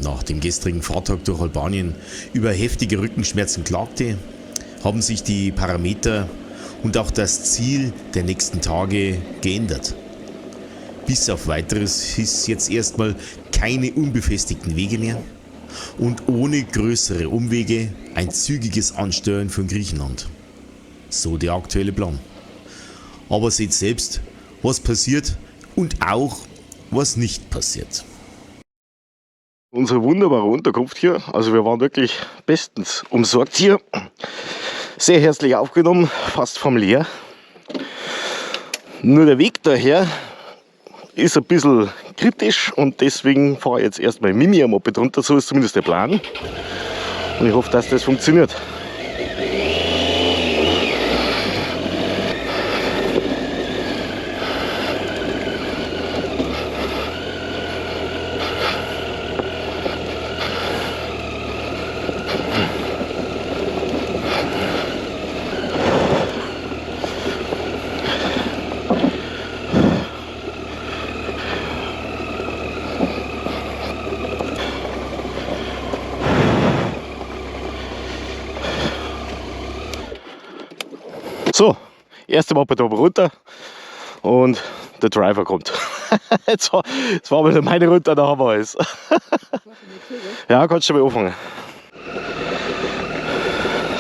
nach dem gestrigen Fahrtag durch Albanien über heftige Rückenschmerzen klagte, haben sich die Parameter und auch das Ziel der nächsten Tage geändert. Bis auf Weiteres ist jetzt erstmal keine unbefestigten Wege mehr und ohne größere Umwege ein zügiges Ansteuern von Griechenland. So der aktuelle Plan. Aber seht selbst, was passiert und auch was nicht passiert. Unsere wunderbare Unterkunft hier, also wir waren wirklich bestens umsorgt hier. Sehr herzlich aufgenommen, fast familiär. Nur der Weg daher ist ein bisschen kritisch und deswegen fahre ich jetzt erstmal mit mir am Moped runter, so ist zumindest der Plan. Und ich hoffe, dass das funktioniert. So, erste Moped oben runter und der Driver kommt. Jetzt war wieder meine runter, da haben wir alles. Ja, kannst du schon mal anfangen.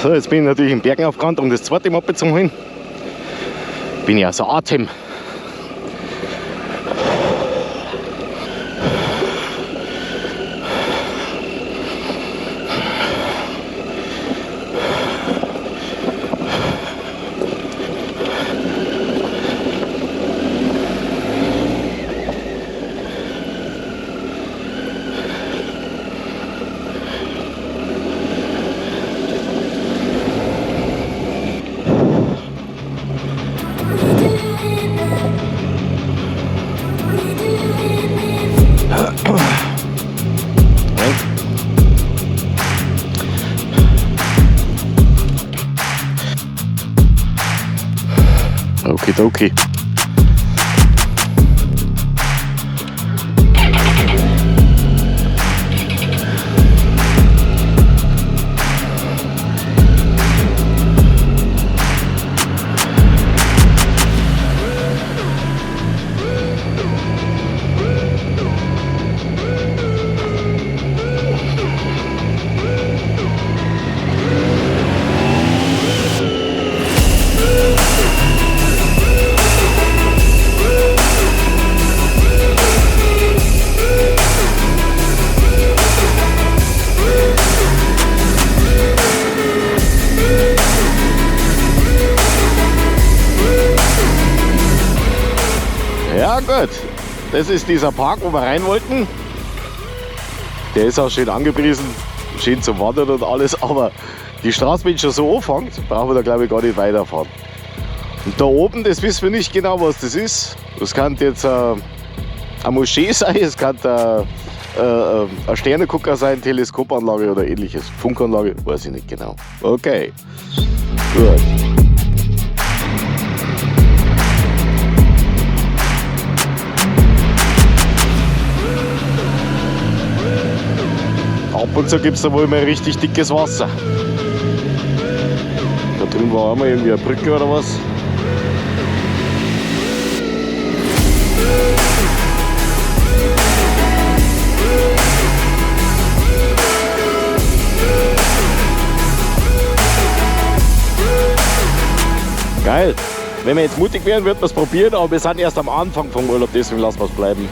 So, jetzt bin ich natürlich im Bergen aufgerannt, um das zweite Moped zu holen. Bin ich außer Atem. Okay. Ja gut, das ist dieser Park, wo wir rein wollten. Der ist auch schön angepriesen, schön zum Wandern und alles, aber die Straße, wenn schon so anfängt, brauchen wir da glaube ich gar nicht weiterfahren. Und da oben, das wissen wir nicht genau, was das ist. Das kann jetzt eine Moschee sein, es kann ein Sternegucker sein, Teleskopanlage oder ähnliches. Funkanlage, weiß ich nicht genau. Okay, gut. Ab und zu gibt es da wohl mal richtig dickes Wasser. Da drüben war auch mal irgendwie eine Brücke oder was. Geil. Wenn wir jetzt mutig wären, würden wir es probieren, aber wir sind erst am Anfang vom Urlaub, deswegen lassen wir es bleiben.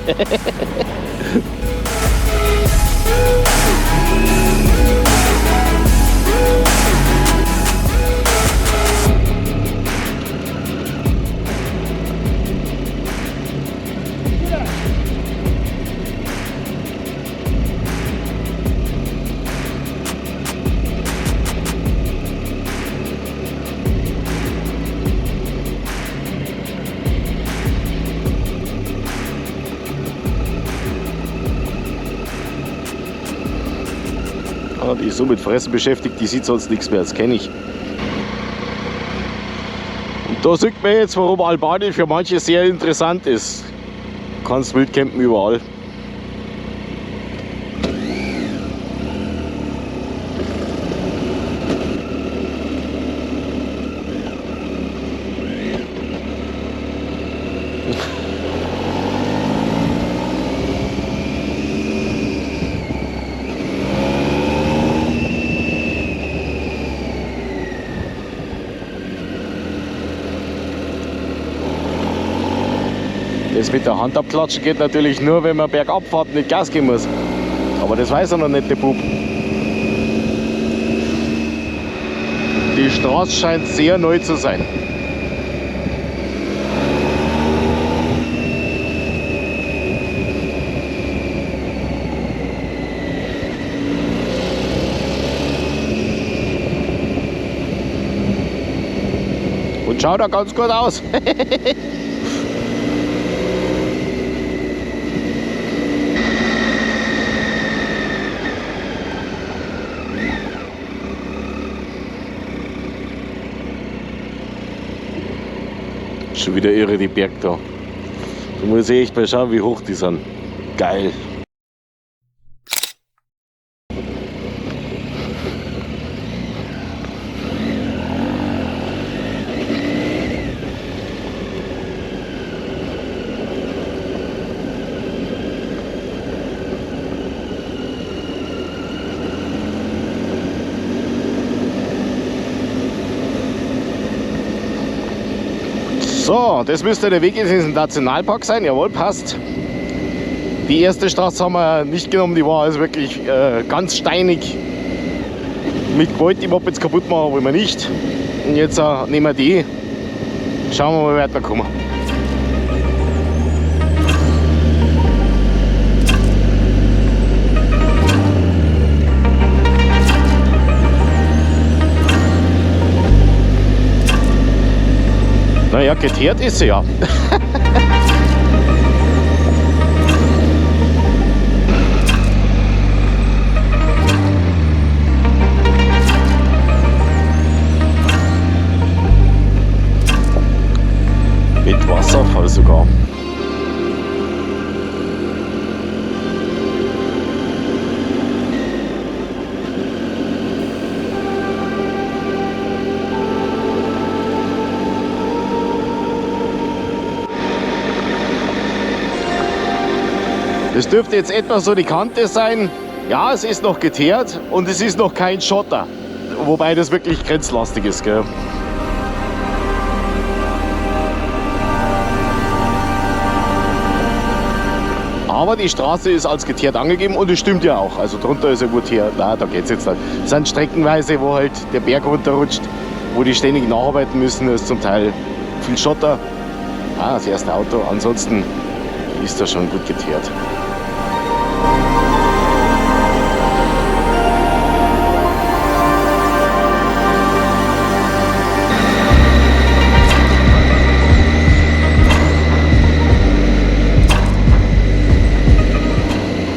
Die ist so mit Fressen beschäftigt, die sieht sonst nichts mehr, das kenne ich. Und da sieht man jetzt, warum Albanien für manche sehr interessant ist. Du kannst wild campen überall. Das mit der Hand abklatschen geht natürlich nur, wenn man bergab fährt und nicht Gas geben muss. Aber das weiß er noch nicht, der Bub. Die Straße scheint sehr neu zu sein. Und schaut da ganz gut aus. Schon wieder irre, die Berg da. Da muss ich echt mal schauen, wie hoch die sind. Geil. So, das müsste der Weg in den Nationalpark sein. Jawohl, passt. Die erste Straße haben wir nicht genommen, die war also wirklich ganz steinig. Mit Gewalt die Mopeds kaputt machen wollen wir nicht. Und jetzt nehmen wir die. Schauen wir mal, wie weiterkommen. Naja, geteert ist sie ja. Mit Wasserfall sogar. Das dürfte jetzt etwa so die Kante sein. Ja, es ist noch geteert und es ist noch kein Schotter. Wobei das wirklich grenzlastig ist, gell? Aber die Straße ist als geteert angegeben und es stimmt ja auch. Also drunter ist ja gut hier. Na, da geht's jetzt nicht. Es sind streckenweise, wo halt der Berg runterrutscht, wo die ständig nacharbeiten müssen. Da ist zum Teil viel Schotter. Ah, das erste Auto. Ansonsten ist das schon gut geteert.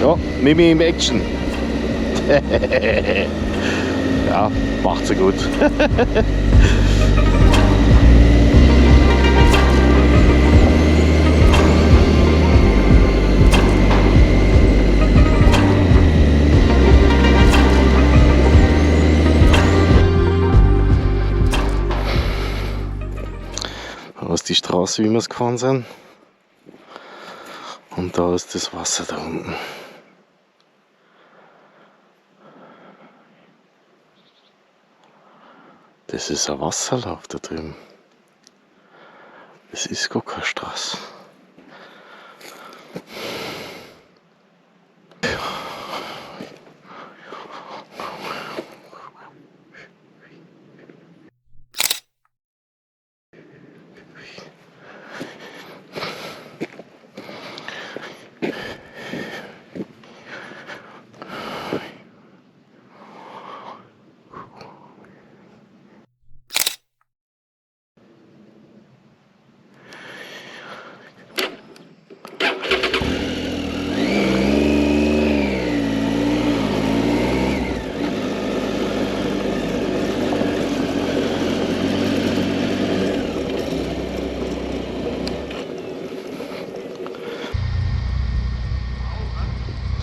Ja, Mimi im Action. Ja, macht sie gut. Da ist die Straße, wie wir es gefahren sind. Und da ist das Wasser da unten. Das ist ein Wasserlauf da drüben. Das ist gar keine Straße.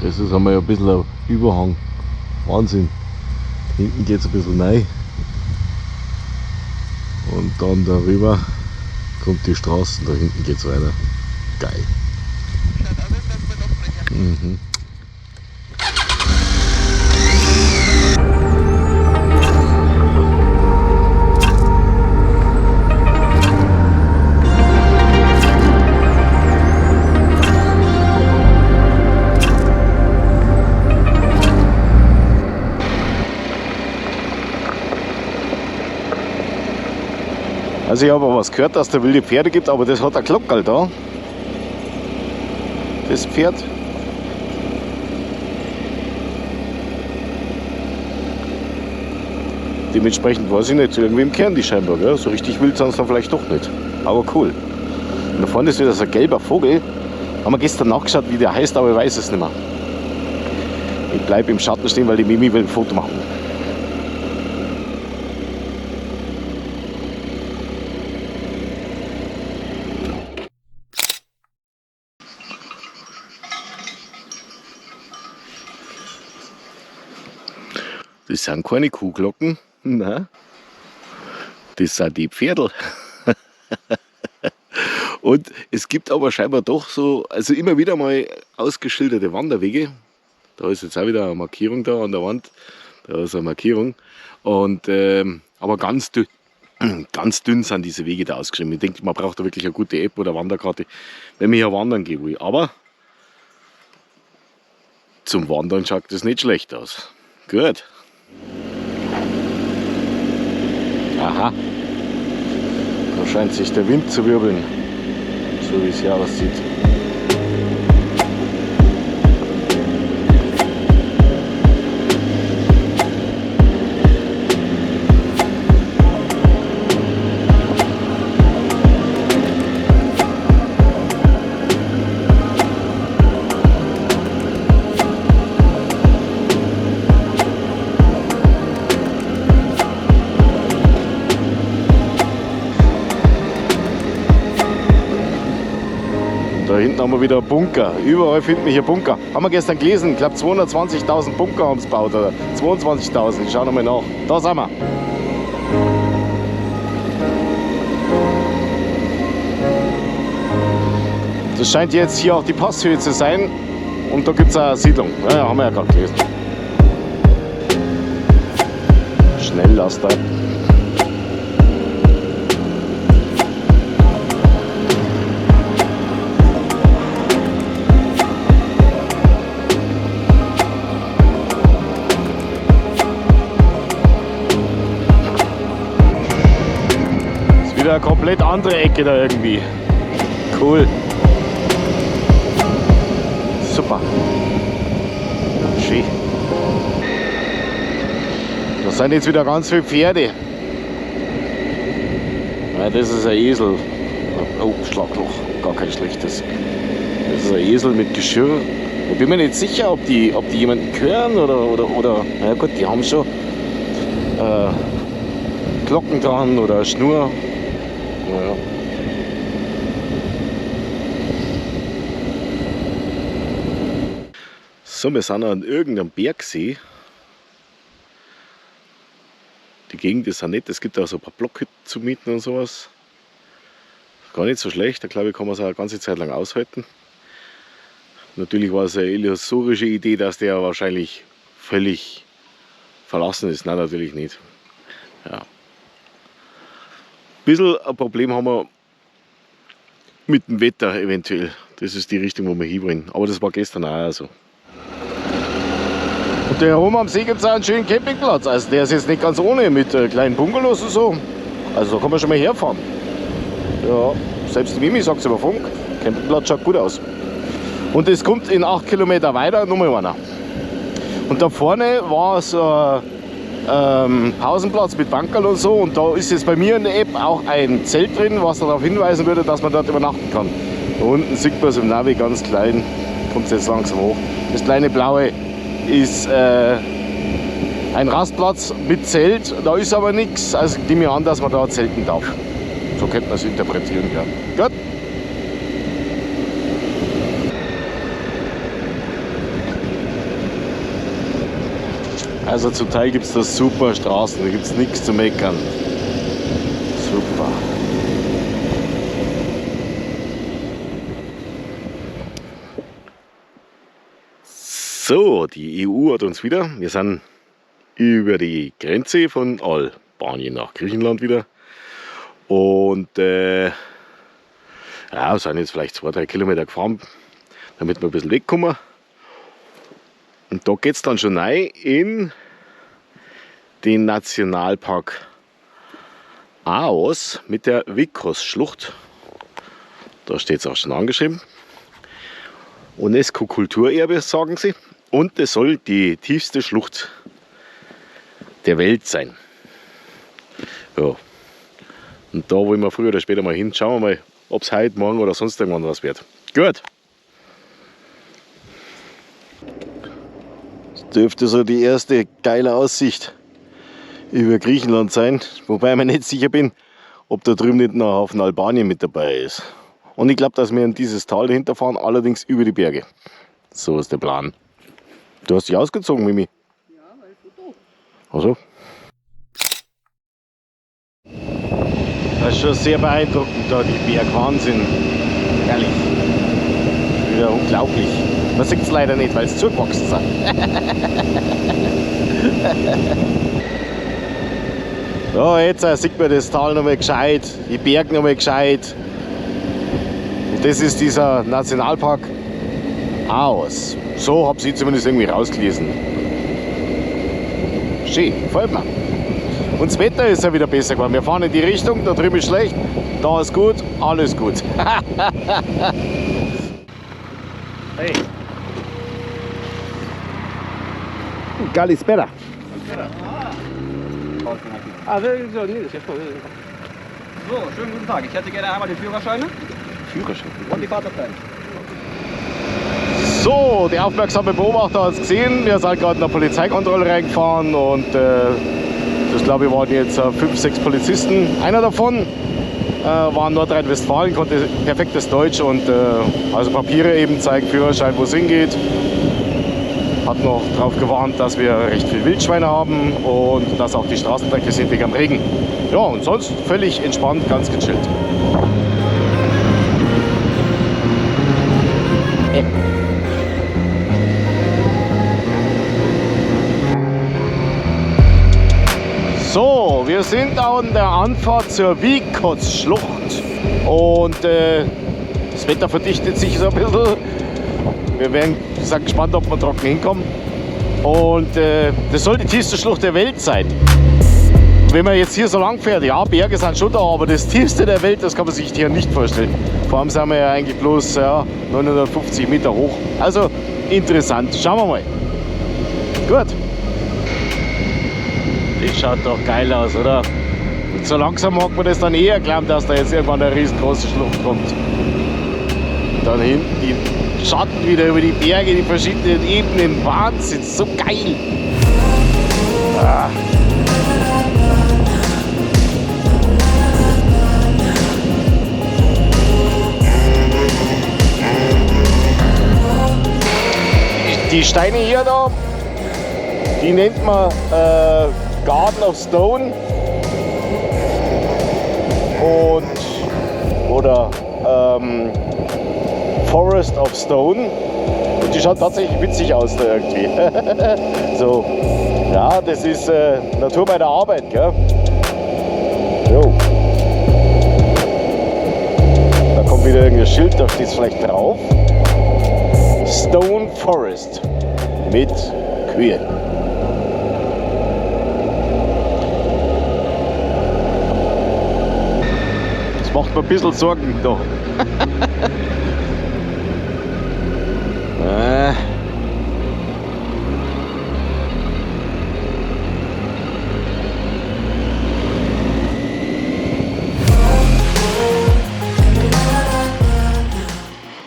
Das ist einmal ein bisschen ein Überhang. Wahnsinn. Hinten geht es ein bisschen rein. Und dann darüber kommt die Straße und da hinten geht es weiter. Geil. Mhm. Also ich habe auch was gehört, dass es da wilde Pferde gibt, aber das hat ein Glockerl da. Das Pferd. Dementsprechend weiß ich nicht, irgendwie im Kern die scheinbar, gell? So richtig wild sind sie dann vielleicht doch nicht. Aber cool. Und da vorne ist wieder so ein gelber Vogel. Haben wir gestern nachgeschaut, wie der heißt, aber ich weiß es nicht mehr. Ich bleibe im Schatten stehen, weil die Mimi will ein Foto machen. Das sind keine Kuhglocken, nein. Das sind die Pferdl. Und es gibt aber scheinbar doch so, also immer wieder mal ausgeschilderte Wanderwege. Da ist jetzt auch wieder eine Markierung da an der Wand. Da ist eine Markierung. Und, aber ganz dünn sind diese Wege da ausgeschrieben. Ich denke, man braucht da wirklich eine gute App oder Wanderkarte, wenn man hier wandern gehen will. Aber zum Wandern schaut das nicht schlecht aus. Gut. Aha. Da scheint sich der Wind zu wirbeln, so wie es hier aussieht. Da hinten haben wir wieder Bunker. Überall finden wir hier Bunker. Haben wir gestern gelesen. Ich glaube 220.000 Bunker haben sie gebaut. Oder 22.000. Ich schaue nochmal nach. Da sind wir. Das scheint jetzt hier auch die Passhöhe zu sein. Und da gibt es eine Siedlung. Ja, haben wir ja gerade gelesen. Schnelllaster. Eine komplett andere Ecke da irgendwie. Cool. Super. Schön. Da sind jetzt wieder ganz viele Pferde. Ja, das ist ein Esel. Oh, Schlagloch. Gar kein schlechtes. Das ist ein Esel mit Geschirr. Ich bin mir nicht sicher, ob die jemanden hören oder. Na gut, die haben schon Glocken dran oder Schnur. Ja. So, wir sind an irgendeinem Bergsee. Die Gegend ist ja nett, es gibt auch so ein paar Blockhütten zu mieten und sowas. Gar nicht so schlecht, da glaube ich, kann man es auch eine ganze Zeit lang aushalten. Natürlich war es eine illusorische Idee, dass der wahrscheinlich völlig verlassen ist. Nein, natürlich nicht. Ja. Ein bisschen ein Problem haben wir mit dem Wetter eventuell. Das ist die Richtung, wo wir hinwollen. Aber das war gestern auch so. Und der herum am See gibt es auch einen schönen Campingplatz. Also der ist jetzt nicht ganz ohne mit kleinen Bungalows und so. Also da kann man schon mal herfahren. Ja, selbst die Mimi sagt es über Funk. Campingplatz schaut gut aus. Und es kommt in 8 Kilometer weiter nochmal einer. Und da vorne war so Pausenplatz mit Bankerl und so, und da ist jetzt bei mir in der App auch ein Zelt drin, was darauf hinweisen würde, dass man dort übernachten kann. Da unten sieht man es im Navi ganz klein, kommt es jetzt langsam hoch. Das kleine blaue ist ein Rastplatz mit Zelt, da ist aber nichts, also ich nehme mir an, dass man da zelten darf. So könnte man es interpretieren. Ja. Gut. Also zum Teil gibt es da super Straßen, da gibt es nichts zu meckern. Super. So, die EU hat uns wieder. Wir sind über die Grenze von Albanien nach Griechenland wieder. Und ja, sind jetzt vielleicht 2-3 Kilometer gefahren, damit wir ein bisschen wegkommen. Und da geht es dann schon rein in den Nationalpark Aos mit der Vikos-Schlucht. Da steht es auch schon angeschrieben. UNESCO-Kulturerbe, sagen sie. Und es soll die tiefste Schlucht der Welt sein. Ja. Und da wollen wir früher oder später mal hin. Schauen wir mal, ob es heute, morgen oder sonst irgendwann was wird. Gut. Das dürfte so die erste geile Aussicht über Griechenland sein. Wobei ich mir nicht sicher bin, ob da drüben nicht noch ein Haufen Albanien mit dabei ist. Und ich glaube, dass wir in dieses Tal dahinter fahren, allerdings über die Berge. So ist der Plan. Du hast dich ausgezogen, Mimi? Ja, weil Foto. Also. Das ist schon sehr beeindruckend da, die Bergwahnsinn. Ehrlich. Wieder unglaublich. Man sieht es leider nicht, weil es zugewachsen sind. Ja, jetzt sieht man das Tal nochmal gescheit, die Berge nochmal gescheit. Und das ist dieser Nationalpark Aos. So habe ich zumindest irgendwie rausgelesen. Schön, gefällt mir. Und das Wetter ist ja wieder besser geworden. Wir fahren in die Richtung, da drüben ist schlecht, da ist gut, alles gut. Hey. Kalispera. Also, so, nee, das ist jetzt voll. So, schönen guten Tag. Ich hätte gerne einmal den Führerschein Führerschein. und die Fahrzeugteile. So, der aufmerksame Beobachter hat es gesehen. Wir sind gerade in der Polizeikontrolle reingefahren und das glaube ich waren jetzt 5, 6 Polizisten. Einer davon war in Nordrhein-Westfalen, konnte perfektes Deutsch und also Papiere eben zeigt, Führerschein, wo es hingeht. Hat noch darauf gewarnt, dass wir recht viel Wildschweine haben und dass auch die Straßendrecke sind wegen am Regen. Ja, und sonst völlig entspannt, ganz gechillt. So, wir sind an der Anfahrt zur Vikos-Schlucht und das Wetter verdichtet sich so ein bisschen. Wir sind gespannt, ob wir trocken hinkommen. Und das soll die tiefste Schlucht der Welt sein. Wenn man jetzt hier so lang fährt, ja, Berge sind schon da, aber das tiefste der Welt, das kann man sich hier nicht vorstellen. Vor allem sind wir ja eigentlich bloß 950 Meter hoch. Also interessant. Schauen wir mal. Gut. Das schaut doch geil aus, oder? Und so langsam mag man das dann eher glauben, dass da jetzt irgendwann eine riesengroße Schlucht kommt. Dann hinten die Schatten wieder über die Berge, die verschiedenen Ebenen. Wahnsinn, so geil! Ah. Die Steine hier da, die nennt man Garden of Stone oder Forest of Stone. Und die schaut tatsächlich witzig aus da irgendwie. So, ja, das ist Natur bei der Arbeit, gell? Jo. Da kommt wieder irgendein Schild, da steht es vielleicht drauf. Stone Forest mit Kühen. Das macht mir ein bisschen Sorgen da.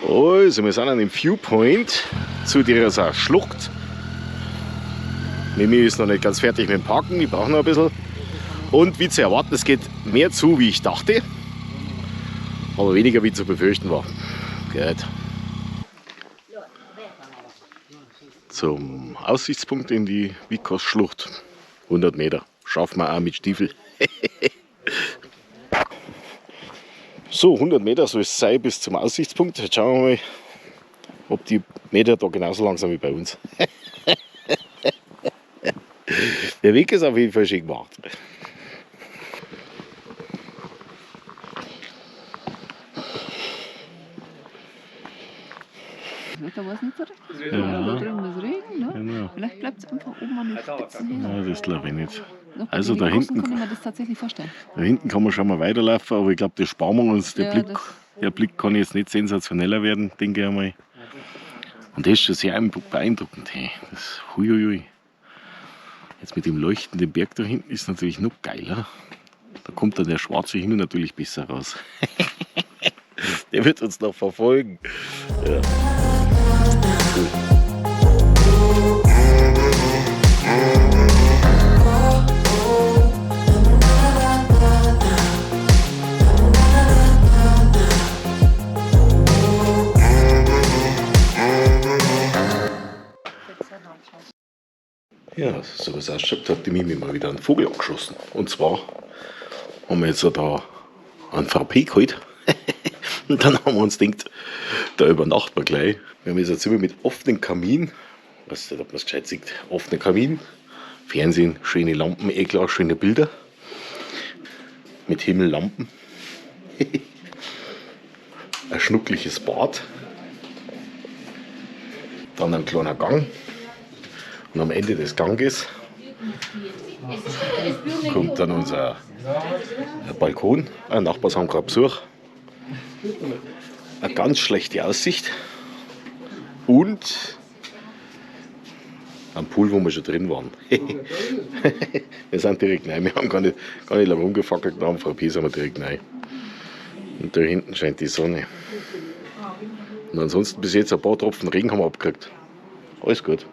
Also, wir sind an dem Viewpoint zu dieser Schlucht. Mimi ist noch nicht ganz fertig mit dem Parken, die brauchen noch ein bisschen. Und wie zu erwarten, es geht mehr zu, wie ich dachte, aber weniger wie zu befürchten war. Gut. Zum Aussichtspunkt in die Vikos-Schlucht. 100 Meter. Schaffen wir auch mit Stiefel. So, 100 Meter soll es sein bis zum Aussichtspunkt. Jetzt schauen wir mal, ob die Meter da genauso lang sind wie bei uns. Der Weg ist auf jeden Fall schön gemacht. Das Wetter war es nicht so recht. Ja. Da drüben ist Regen, ne? Genau. Vielleicht bleibt es einfach oben an die Spitzen her. Ja, das glaube ich nicht. Noch bei Also den da Außen hinten, kann ich mir das tatsächlich vorstellen. da hinten kann man schon mal weiterlaufen, aber ich glaube, das sparen wir uns. Ja, Der Blick kann jetzt nicht sensationeller werden, denke ich einmal. Und das ist schon sehr beeindruckend. Hey. Das, huiuiui. Jetzt mit dem leuchtenden Berg da hinten ist natürlich noch geiler. Da kommt dann der schwarze Himmel natürlich besser raus. Der wird uns noch verfolgen. Ja. Ja, so wie es ausschaut, hat die Mimi mal wieder einen Vogel angeschossen. Und zwar haben wir jetzt da einen VP geholt. Und dann haben wir uns gedacht, da übernachten wir gleich. Wir haben jetzt ein Zimmer mit offenem Kamin. Ich weiß nicht, ob man es gescheit sieht. Offener Kamin, Fernsehen, schöne Lampen, klar, schöne Bilder. Mit Himmellampen. Ein schnuckliches Bad. Dann ein kleiner Gang. Und am Ende des Ganges kommt dann unser Balkon. Ein Nachbar haben gerade Besuch. Eine ganz schlechte Aussicht. Und ein Pool, wo wir schon drin waren. Wir sind direkt rein. Wir haben gar nicht lange rumgefackelt. Am VP sind wir direkt rein. Und da hinten scheint die Sonne. Und ansonsten bis jetzt ein paar Tropfen Regen haben wir abgekriegt. Alles gut.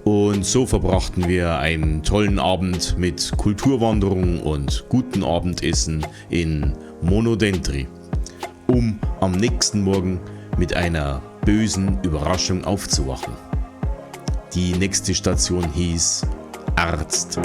Und so verbrachten wir einen tollen Abend mit Kulturwanderung und gutem Abendessen in Monodentri, um am nächsten Morgen mit einer bösen Überraschung aufzuwachen. Die nächste Station hieß Arzt.